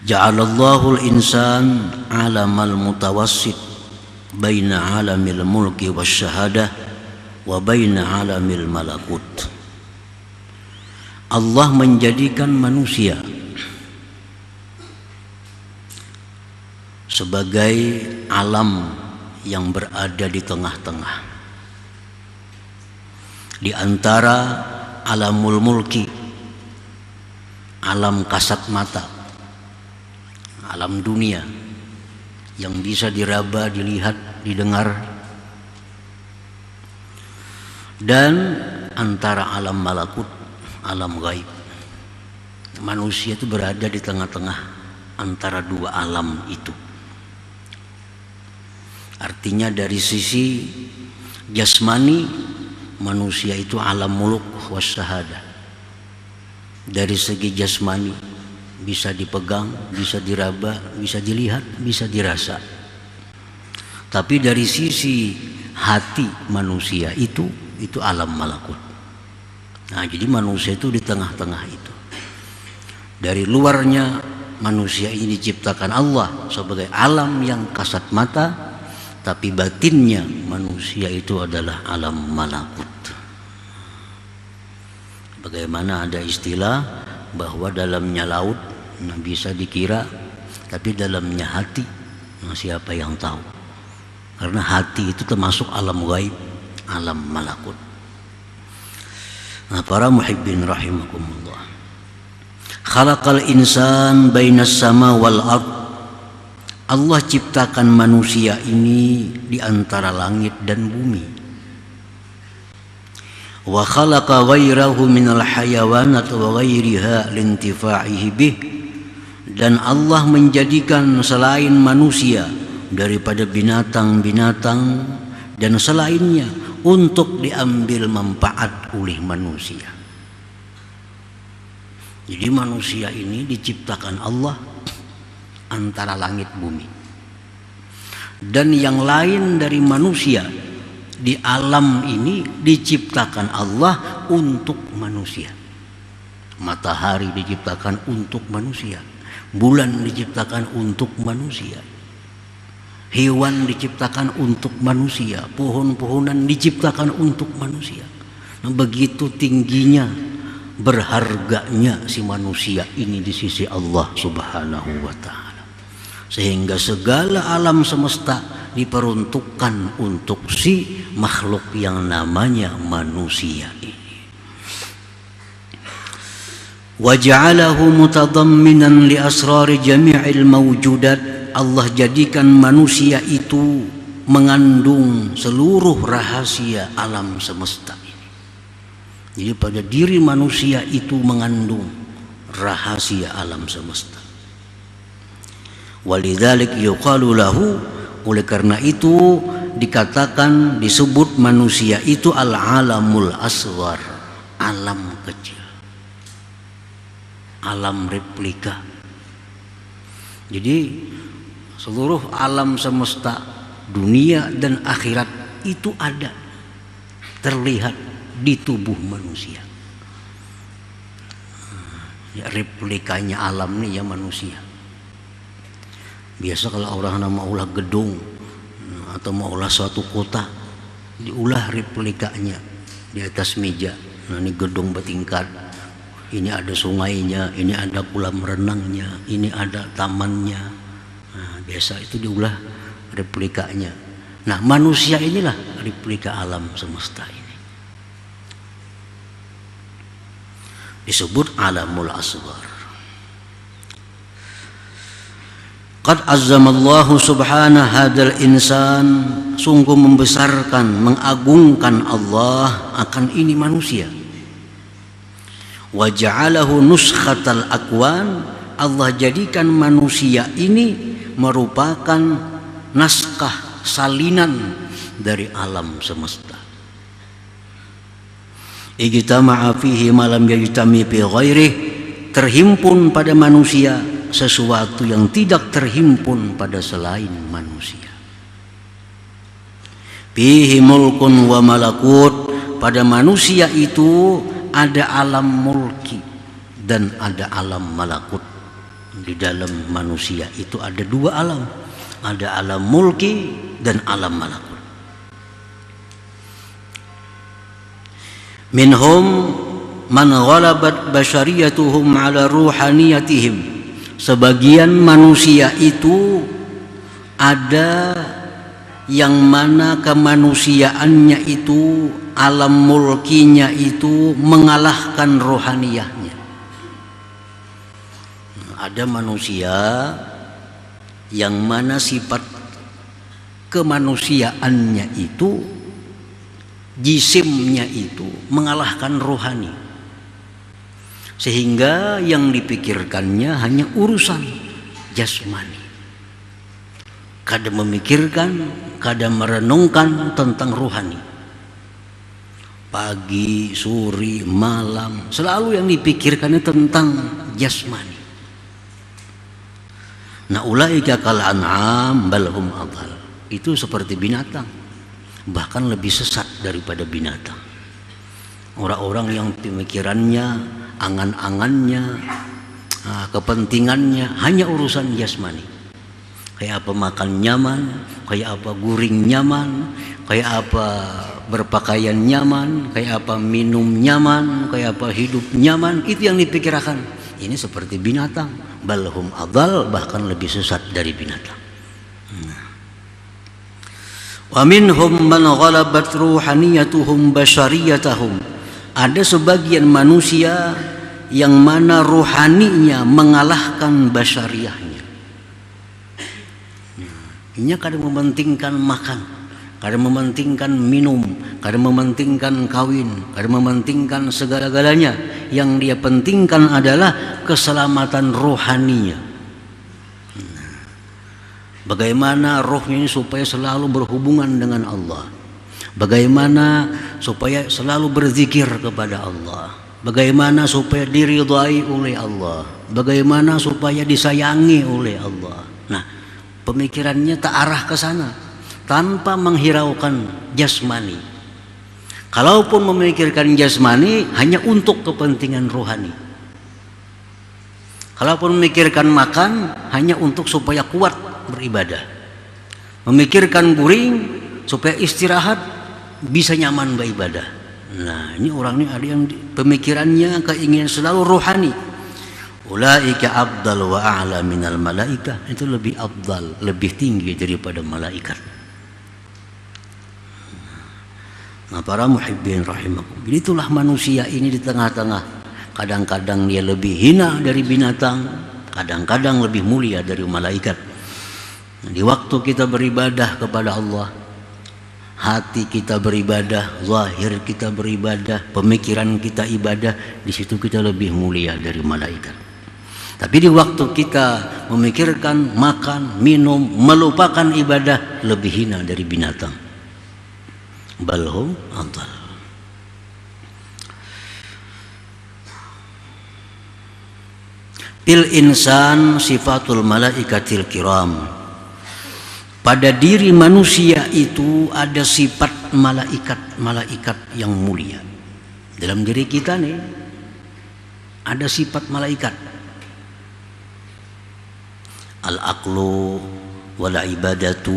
Ja'alallahu al-insan alamal mutawassit baina alamil mulki wasyahadah wa baina alamil malakut. Allah menjadikan manusia sebagai alam yang berada di tengah-tengah, di antara alamul mulki, alam kasat mata, alam dunia yang bisa diraba, dilihat, didengar, dan antara alam malakut, alam gaib. Manusia itu berada di tengah-tengah antara dua alam itu. Artinya dari sisi jasmani, manusia itu alam muluk wasyahadah. Dari segi jasmani bisa dipegang, bisa diraba, bisa dilihat, bisa dirasa. Tapi dari sisi hati manusia itu alam malakut. Nah, jadi manusia itu di tengah-tengah itu. Dari luarnya manusia ini diciptakan Allah sebagai alam yang kasat mata, tapi batinnya manusia itu adalah alam malakut. Bagaimana ada istilah bahwa dalamnya laut bisa dikira, tapi dalamnya hati siapa yang tahu? Karena hati itu termasuk alam gaib, alam malakut. Nah, para muhibbin rahimakumullah, khalaqal insan bainas sama wal ard. Allah ciptakan manusia ini di antara langit dan bumi. Wa khalaqa ghairahu minal hayawanat wa ghairiha lintifa'ihi bih. Dan Allah menjadikan selain manusia daripada binatang-binatang dan selainnya untuk diambil manfaat oleh manusia. Jadi manusia ini diciptakan Allah antara langit bumi, dan yang lain dari manusia di alam ini diciptakan Allah untuk manusia. Matahari diciptakan untuk manusia, bulan diciptakan untuk manusia, hewan diciptakan untuk manusia, pohon-pohonan diciptakan untuk manusia. Nah, begitu tingginya, berharganya si manusia ini di sisi Allah Subhanahu wa ta'ala, sehingga segala alam semesta diperuntukkan untuk si makhluk yang namanya manusia ini. Wa ja'alahu mutadamminan li asrari jami'il mawjudat. Allah jadikan manusia itu mengandung seluruh rahasia alam semesta ini. Jadi pada diri manusia itu mengandung rahasia alam semesta. Walidzalik yuqalu lahu, oleh karena itu dikatakan, disebut manusia itu al-alamul asghar, alam kecil, alam replika. Jadi seluruh alam semesta, dunia dan akhirat itu ada, terlihat di tubuh manusia. Ya, replikanya alam nih ya manusia. Biasa kalau orang mau ulah gedung atau mau ulah suatu kota, diulah replikanya di atas meja. Nah, ini gedung bertingkat, ini ada sungainya, ini ada kolam renangnya, ini ada tamannya. Nah, biasa itu diulah replikanya. Nah, manusia inilah replika alam semesta ini. Disebut alamul asghar. Qad azzamallahu subhanahu hadzal insan, sungguh membesarkan, mengagungkan Allah akan ini manusia. Wa ja'alahu nuskhatal akwan, Allah jadikan manusia ini merupakan naskah salinan dari alam semesta. Ijtama'a fihi ma lam yajtami fi ghairihi, terhimpun pada manusia sesuatu yang tidak terhimpun pada selain manusia. Fihi mulkun wa malakut, pada manusia itu ada alam mulki dan ada alam malakut, Di dalam manusia itu ada dua alam, ada alam mulki dan alam malakut. Minhum man ghalabat basyariyatuhum ala ruhaniyatihim. Sebagian manusia itu ada yang mana kemanusiaannya itu, alam mulkinya itu mengalahkan rohaniyahnya. Ada manusia yang mana sifat kemanusiaannya itu, jisimnya itu mengalahkan rohani, sehingga yang dipikirkannya hanya urusan jasmani. Kadang memikirkan, kadang merenungkan tentang rohani. Pagi, sore, malam, selalu yang dipikirkannya tentang jasmani. Nah, ulaika kal an'am bal hum adhal. Itu seperti binatang, bahkan lebih sesat daripada binatang. Orang-orang yang pemikirannya, angan-angannya, kepentingannya hanya urusan jasmani. Kayak apa makan nyaman, kayak apa guring nyaman, kayak apa berpakaian nyaman, kayak apa minum nyaman, kayak apa hidup nyaman. Itu yang dipikirkan. Ini seperti binatang, balhum adhal, bahkan lebih sesat dari binatang. Wa minhum man ghalabat ruhaniyatuhum basyariyatahum. Ada sebagian manusia yang mana ruhaninya mengalahkan basyariyahnya. Ini kadang mementingkan makan, kadang mementingkan minum, kadang mementingkan kawin, kadang mementingkan segala-galanya. Yang dia pentingkan adalah keselamatan rohaninya. Bagaimana rohnya ini supaya selalu berhubungan dengan Allah, bagaimana supaya selalu berzikir kepada Allah, bagaimana supaya diridhai oleh Allah, bagaimana supaya disayangi oleh Allah. Nah, pemikirannya tak arah ke sana tanpa menghiraukan jasmani. Kalaupun memikirkan jasmani hanya untuk kepentingan rohani. Kalaupun memikirkan makan hanya untuk supaya kuat beribadah. Memikirkan guring supaya istirahat bisa nyaman beribadah. Nah, ini orang ini ada yang pemikirannya keinginan selalu rohani. Ulaika afdal wa a'la minal malaikah. Itu lebih afdal, lebih tinggi daripada malaikat. Nah, para muhibbin rahimakum, itulah manusia ini di tengah-tengah. Kadang-kadang dia lebih hina dari binatang, kadang-kadang lebih mulia dari malaikat. Di waktu kita beribadah kepada Allah, hati kita beribadah, zahir kita beribadah, pemikiran kita ibadah, di situ kita lebih mulia dari malaikat. Tapi di waktu kita memikirkan makan, minum, melupakan ibadah, lebih hina dari binatang. Balhum adhal. Fil insan sifatul malaikatil kiram. Pada diri manusia itu ada sifat malaikat yang mulia. Dalam diri kita nih ada sifat malaikat. Al-aqlu wal ibadatu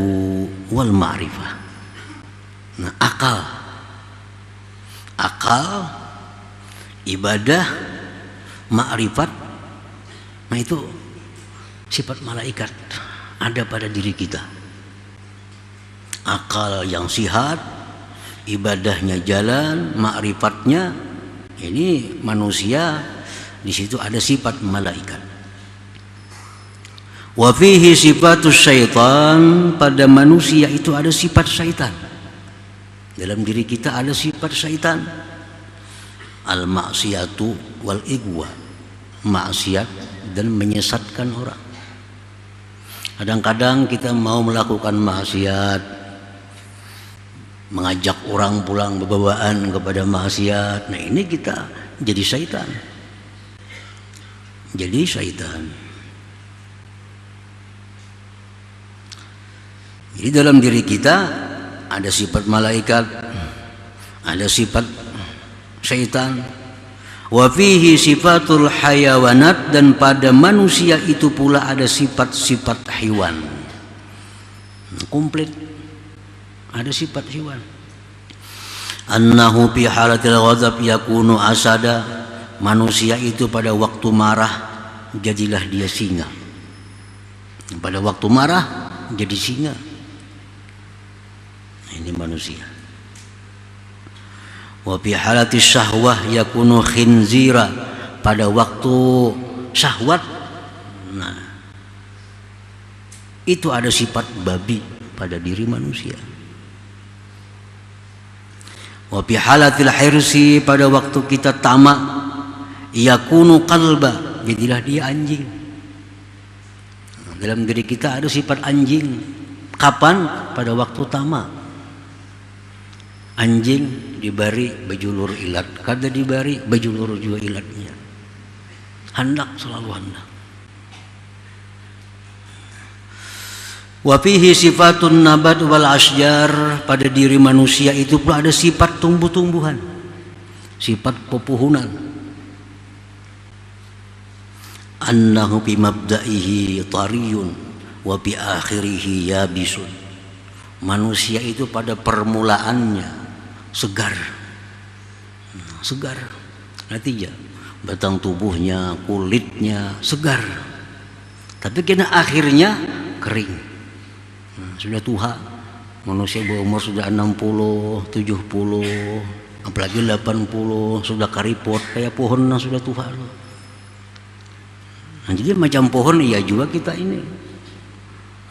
wal ma'rifah. Nah, akal, ibadah, ma'rifat, nah itu sifat malaikat ada pada diri kita. Akal yang sihat, ibadahnya jalan, ma'rifatnya, ini manusia di situ ada sifat malaikat. Wa fihi sifatus syaitan, pada manusia itu ada sifat syaitan. Dalam diri kita ada sifat syaitan. Al maksiatu wal igwa, maksiat dan menyesatkan orang. Kadang-kadang kita mau melakukan maksiat, mengajak orang pulang berbawaan kepada maksiat. Nah, ini kita jadi syaitan. Jadi syaitan. Jadi dalam diri kita ada sifat malaikat, ada sifat syaitan, Wa fihi sifatul hayawanat, dan pada manusia itu pula ada sifat-sifat hewan. Komplit, ada sifat hewan. Annahu fi halatil ghadab yakunu asada, manusia itu pada waktu marah jadilah dia singa. Pada waktu marah jadi singa. Ini manusia. Wa fi halati syahwah yakunu khinzira, pada waktu syahwat, nah itu ada sifat babi pada diri manusia. Wa fi halatil hirsi, pada waktu kita tamak, yakunu qalba, jadilah dia anjing. Dalam diri kita ada sifat anjing. Kapan? Pada waktu tamak. Anjing dibari bajulur ilat, kada dibari bajulur juga ilatnya. Hendak, selalu hendak. Wa fihi sifatun nabat wal asjar, pada diri manusia itu pula ada sifat tumbuh-tumbuhan, sifat pepohonan. Annahu bi mabda'ihi tariyun wa bi akhirihi yabisun, manusia itu pada permulaannya segar, segar, artinya batang tubuhnya, kulitnya segar, tapi kena akhirnya kering. Sudah tua, manusia berumur sudah 60, 70, apalagi 80, sudah karipot kayak pohon yang sudah tua. Nah, jadi macam pohon iya juga kita ini.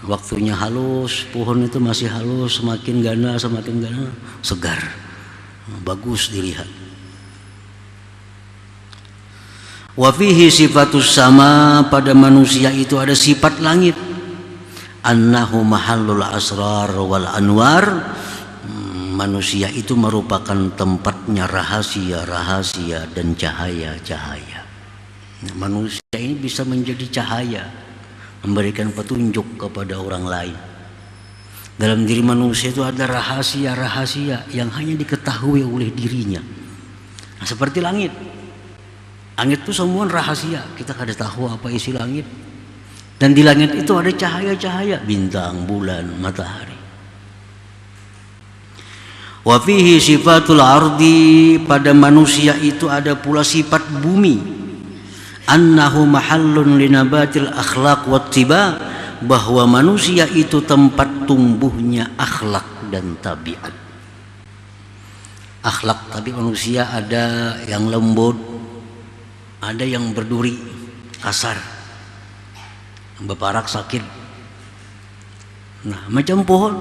Waktunya halus, pohon itu masih halus, semakin gana, segar, bagus dilihat. Wa fihi sifatus sama, pada manusia itu ada sifat langit. Annahu mahallul asrar wal anwar, manusia itu merupakan tempatnya rahasia-rahasia dan cahaya-cahaya. Nah, manusia ini bisa menjadi cahaya, memberikan petunjuk kepada orang lain. Dalam diri manusia itu ada rahasia-rahasia yang hanya diketahui oleh dirinya. Nah, seperti langit. Langit itu semua rahasia, kita kada tahu apa isi langit. Dan di langit itu ada cahaya-cahaya, bintang, bulan, matahari. Wa fihi sifatul ardi, pada manusia itu ada pula sifat bumi. Annahu mahallun linabatil akhlaq wattiba, bahwa manusia itu tempat tumbuhnya akhlak dan tabiat. Akhlak tabiat manusia ada yang lembut, ada yang berduri, kasar, beparak, sakit. Nah, macam pohon,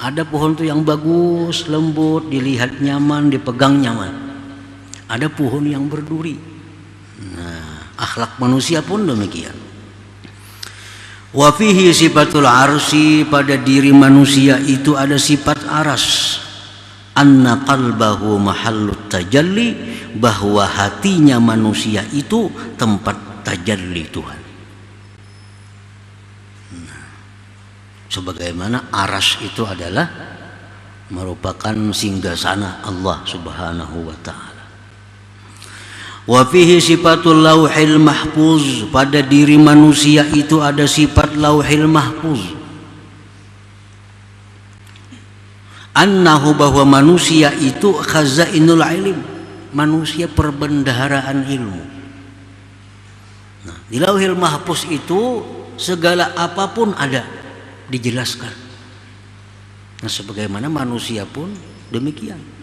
ada pohon tuh yang bagus, lembut, dilihat nyaman, dipegang nyaman. Ada pohon yang berduri. Nah, akhlak manusia pun demikian. Wa fihi sifatul arsi, pada diri manusia itu ada sifat aras. Anna qalbahu mahallut tajalli, bahwa hatinya manusia itu tempat tajalli Tuhan. Nah, sebagaimana aras itu adalah merupakan singgasana Allah Subhanahu wa ta'ala. Wa fihi sifatul lauhil mahfuz, pada diri manusia itu ada sifat lauhil mahfuz. Annahu, bahwa manusia itu khazainul ilm, manusia perbendaharaan ilmu. Nah, di lauhil mahfuz itu segala apapun ada, dijelaskan. Nah, sebagaimana manusia pun demikian.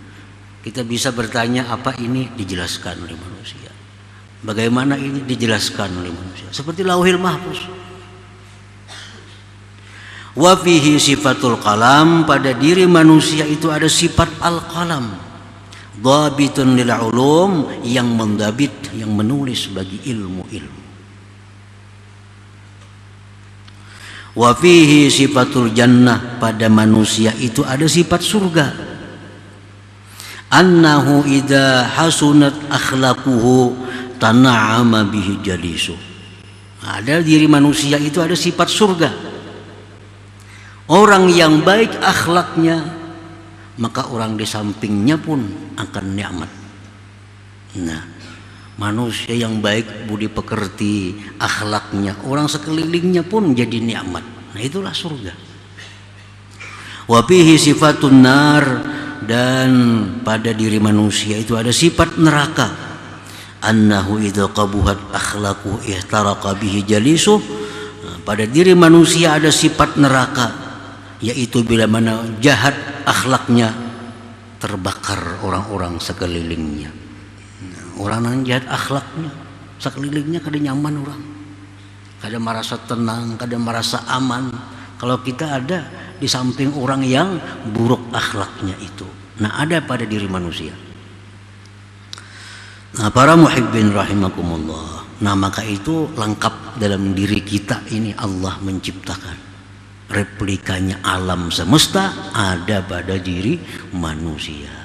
Kita bisa bertanya apa ini, dijelaskan oleh manusia. Bagaimana ini, dijelaskan oleh manusia. Seperti lauhil mahfuz. Wa fihi sifatul qalam, pada diri manusia itu ada sifat al-qalam. Dhabitun lil ulum, yang mendabit, yang menulis bagi ilmu-ilmu. Wa fihi sifatul jannah, pada manusia itu ada sifat surga. Annahu idza hasunat akhlaquhu tana'ama bihi jalisu. Ada diri manusia itu ada sifat surga. Orang yang baik akhlaknya, maka orang di sampingnya pun akan nikmat. Nah, Manusia yang baik budi pekerti, akhlaknya, orang sekelilingnya pun menjadi nikmat. Nah, itulah surga. Wa fihi sifatun nar, dan pada diri manusia itu ada sifat neraka. Annahu idza qabuhat akhlaquhu ihtaraqa bihi jalisuh. Pada diri manusia ada sifat neraka, yaitu bila mana jahat akhlaknya terbakar orang-orang sekelilingnya. Orang yang jahat akhlaknya sekelilingnya kada nyaman, orang kada merasa tenang, kada merasa aman kalau kita ada di samping orang yang buruk akhlaknya itu. Nah, ada pada diri manusia. Nah, para muhibbin rahimakumullah, nah maka itu lengkap dalam diri kita ini. Allah menciptakan replikanya alam semesta ada pada diri manusia.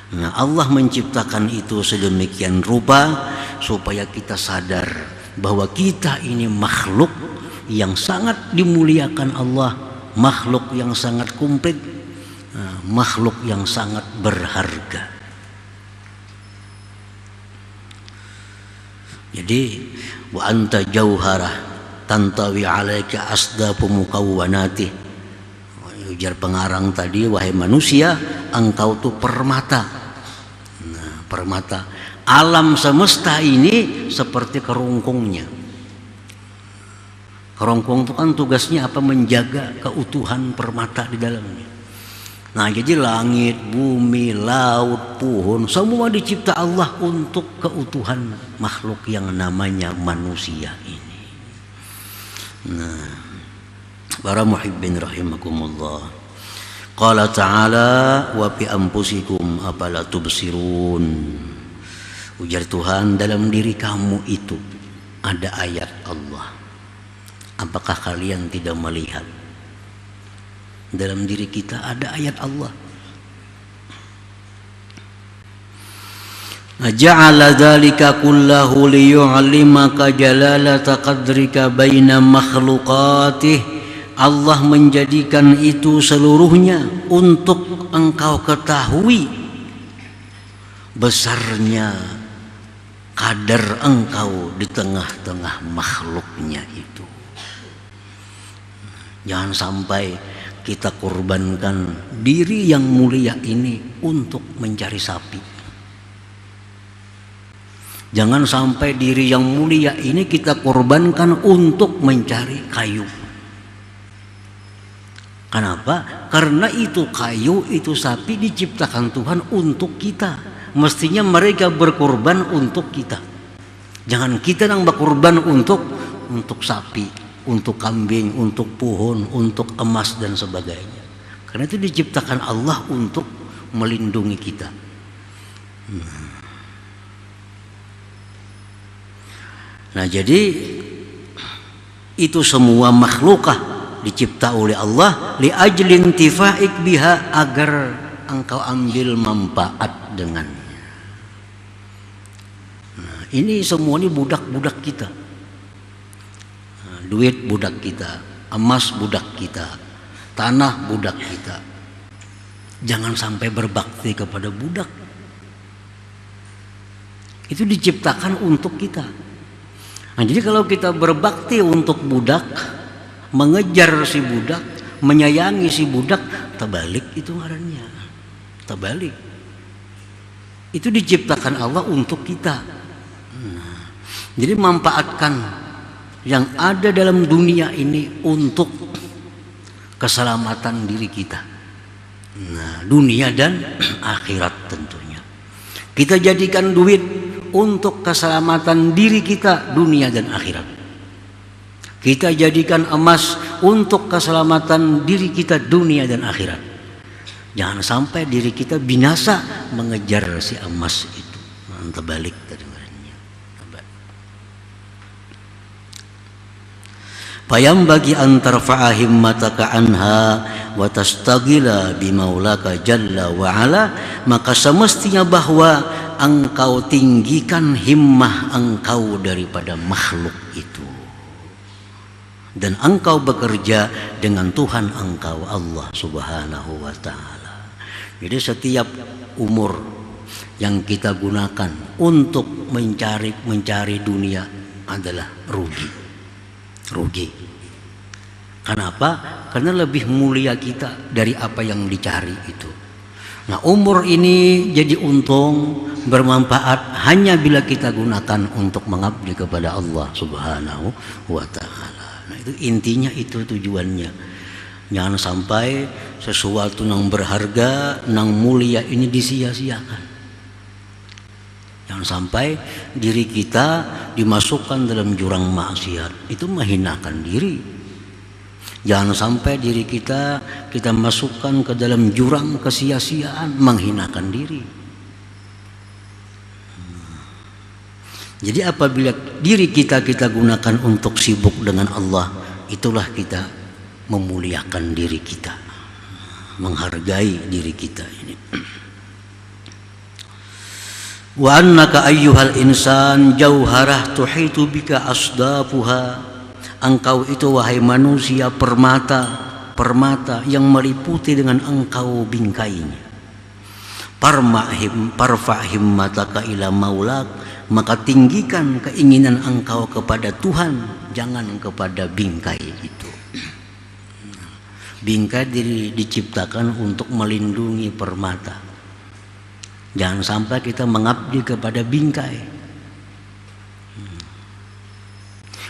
Nah, Allah menciptakan itu sedemikian rupa supaya kita sadar bahwa kita ini makhluk yang sangat dimuliakan Allah, makhluk yang sangat komplit, makhluk yang sangat berharga. Jadi wa anta jauharah tantawi alaika asdafu mukawwanatih. Ujar pengarang tadi, wahai manusia, engkau tuh permata. Nah, permata. Alam semesta ini seperti kerongkongnya. Kerongkong itu kan tugasnya apa? Menjaga keutuhan permata di dalamnya. Nah, jadi langit, bumi, laut, pohon, semua dicipta Allah untuk keutuhan makhluk yang namanya manusia ini. Nah, para muhibbin rahimakumullah, qala ta'ala wa fi anfusikum afala tubsirun. Ujar Tuhan, dalam diri kamu itu ada ayat Allah, apakah kalian tidak melihat? Dalam diri kita ada ayat Allah. Ja'ala dzalika kullahu liyu'allimaka jalalata qadrika baina makhluqatih. Allah menjadikan itu seluruhnya untuk engkau ketahui besarnya kadar engkau di tengah-tengah makhluknya itu. Jangan sampai kita korbankan diri yang mulia ini untuk mencari sapi. Jangan sampai diri yang mulia ini kita korbankan untuk mencari kayu. Kenapa? Karena itu kayu, itu sapi diciptakan Tuhan untuk kita. Mestinya mereka berkorban untuk kita. Jangan kita yang berkorban untuk sapi, untuk kambing, untuk pohon, untuk emas dan sebagainya. Karena itu diciptakan Allah untuk melindungi kita. Nah, jadi itu semua makhlukah dicipta oleh Allah li ajlin tifaik biha, agar engkau ambil manfaat dengannya. Nah, ini semua ini budak-budak kita. Nah, duit budak kita, emas budak kita, tanah budak kita. Jangan sampai berbakti kepada budak. Itu diciptakan untuk kita. Nah, jadi kalau kita berbakti untuk budak, mengejar si budak, menyayangi si budak, terbalik itu ngarannya. Terbalik. Itu diciptakan Allah untuk kita. Nah, jadi manfaatkan yang ada dalam dunia ini untuk keselamatan diri kita. Nah, dunia dan akhirat tentunya. Kita jadikan duit untuk keselamatan diri kita, dunia dan akhirat. Kita jadikan emas untuk keselamatan diri kita, dunia dan akhirat. Jangan sampai diri kita binasa mengejar si emas itu. Terbalik kedengarannya. Payam bagi antar fa'ahimmataka anha wa tastagila bimaulaka jalla wa ala, maka semestinya bahwa engkau tinggikan himmah engkau daripada makhluk itu, dan engkau bekerja dengan Tuhan engkau Allah subhanahu wa ta'ala. Jadi setiap umur yang kita gunakan untuk mencari dunia adalah rugi. Kenapa? Karena lebih mulia kita dari apa yang dicari itu. Nah, umur ini jadi untung, bermanfaat hanya bila kita gunakan untuk mengabdi kepada Allah Subhanahu wa Ta'ala. Nah, itu intinya, itu tujuannya. Jangan sampai sesuatu yang berharga, yang mulia ini disia-siakan. Jangan sampai diri kita dimasukkan dalam jurang maksiat, itu menghinakan diri. Jangan sampai diri kita masukkan ke dalam jurang kesia-siaan, menghinakan diri. Jadi apabila diri kita gunakan untuk sibuk dengan Allah, itulah kita memuliakan diri kita, menghargai diri kita ini. Wa annaka ayyuhal insan jauharah tuhitu bika asdafuha. Engkau itu wahai manusia permata yang meliputi dengan engkau bingkainya. Parfa himmataka ila maulak, maka tinggikan keinginan engkau kepada Tuhan, jangan kepada bingkai itu. Bingkai diciptakan untuk melindungi permata. Jangan sampai kita mengabdi kepada bingkai.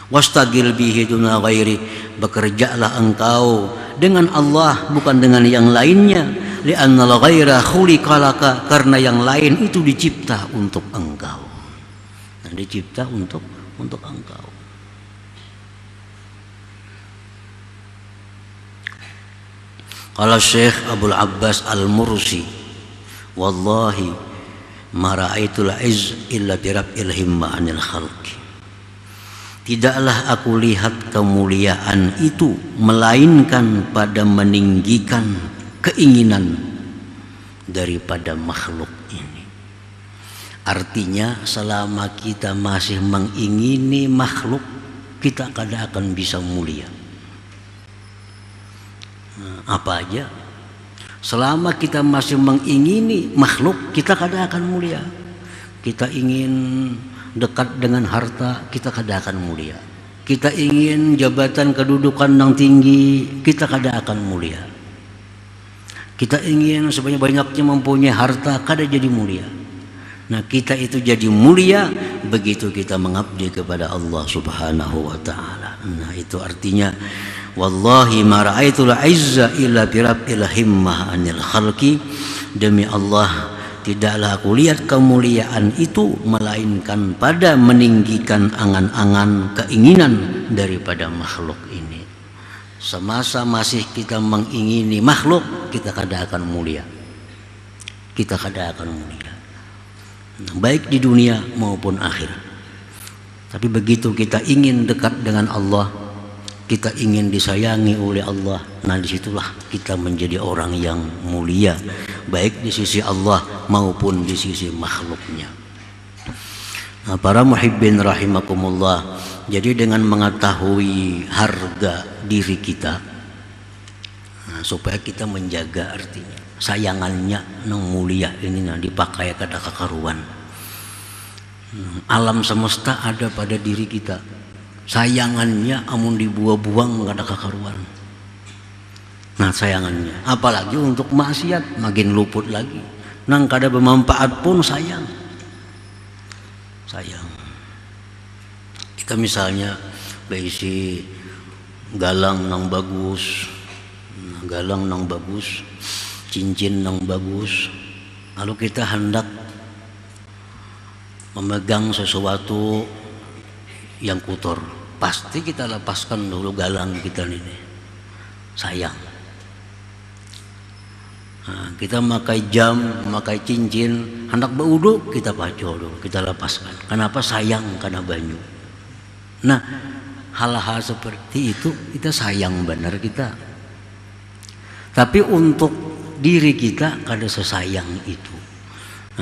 Wastagil bihi duna ghairi, bekerjalah engkau dengan Allah bukan dengan yang lainnya. Li'annal ghaira khuliqa laka, karena yang lain itu dicipta untuk engkau. Nah, dicipta untuk engkau. Qala Syekh Abdul Abbas Al-Mursi, wallahi ma ra'aitul izz illa birab'il himma 'anil khalqi. Tidaklah aku lihat kemuliaan itu melainkan pada meninggikan keinginan daripada makhluk ini. Artinya selama kita masih mengingini makhluk, kita kada akan bisa mulia. Apa aja? Selama kita masih mengingini makhluk, kita kada akan mulia. Kita ingin dekat dengan harta, kita kada akan mulia. Kita ingin jabatan kedudukan yang tinggi, kita kada akan mulia. Kita ingin sebanyak-banyaknya mempunyai harta, kada jadi mulia. Nah, kita itu jadi mulia begitu kita mengabdi kepada Allah Subhanahu wa Ta'ala. Nah, itu artinya wallahi ma ra'aitul izza illa birabbil himmah 'anil khalqi. Demi Allah, tidaklah aku lihat kemuliaan itu melainkan pada meninggikan angan-angan keinginan daripada makhluk ini. Semasa masih kita mengingini makhluk, kita kada akan mulia. Kita kada akan mulia, baik di dunia maupun akhirat. Tapi begitu kita ingin dekat dengan Allah, kita ingin disayangi oleh Allah, nah disitulah kita menjadi orang yang mulia, baik di sisi Allah maupun di sisi makhluknya. Nah, para muhibbin rahimakumullah, jadi dengan mengetahui harga diri kita, nah, supaya kita menjaga artinya sayangannya nang mulia ini, nah dipakai kada kakaruan. Alam semesta ada pada diri kita, sayangannya amun dibuang-buang gak ada kakaruan. Nah, sayangannya apalagi untuk maksiat makin luput lagi. Nang kada bermanfaat pun sayang. Kita misalnya berisi galang nang bagus, cincin nang bagus, lalu kita hendak memegang sesuatu yang kotor, pasti kita lepaskan dulu galang kita ini, sayang. Nah, kita memakai jam, memakai cincin, hendak berwudu kita paco dulu, kita lepaskan. Kenapa? Sayang karena banyu. Nah, hal-hal seperti itu kita sayang benar kita. Tapi untuk diri kita kada sesayang itu.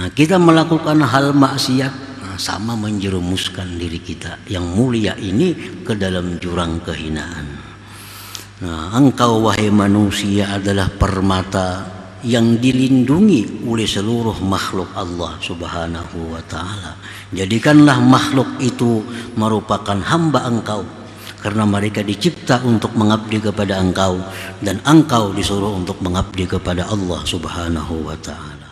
Nah, kita melakukan hal maksiat, nah, sama menjerumuskan diri kita yang mulia ini ke dalam jurang kehinaan. Nah, engkau wahai manusia adalah permata yang dilindungi oleh seluruh makhluk Allah Subhanahu wa ta'ala. Jadikanlah makhluk itu merupakan hamba Engkau, karena mereka dicipta untuk mengabdi kepada Engkau, dan Engkau disuruh untuk mengabdi kepada Allah Subhanahu wa ta'ala.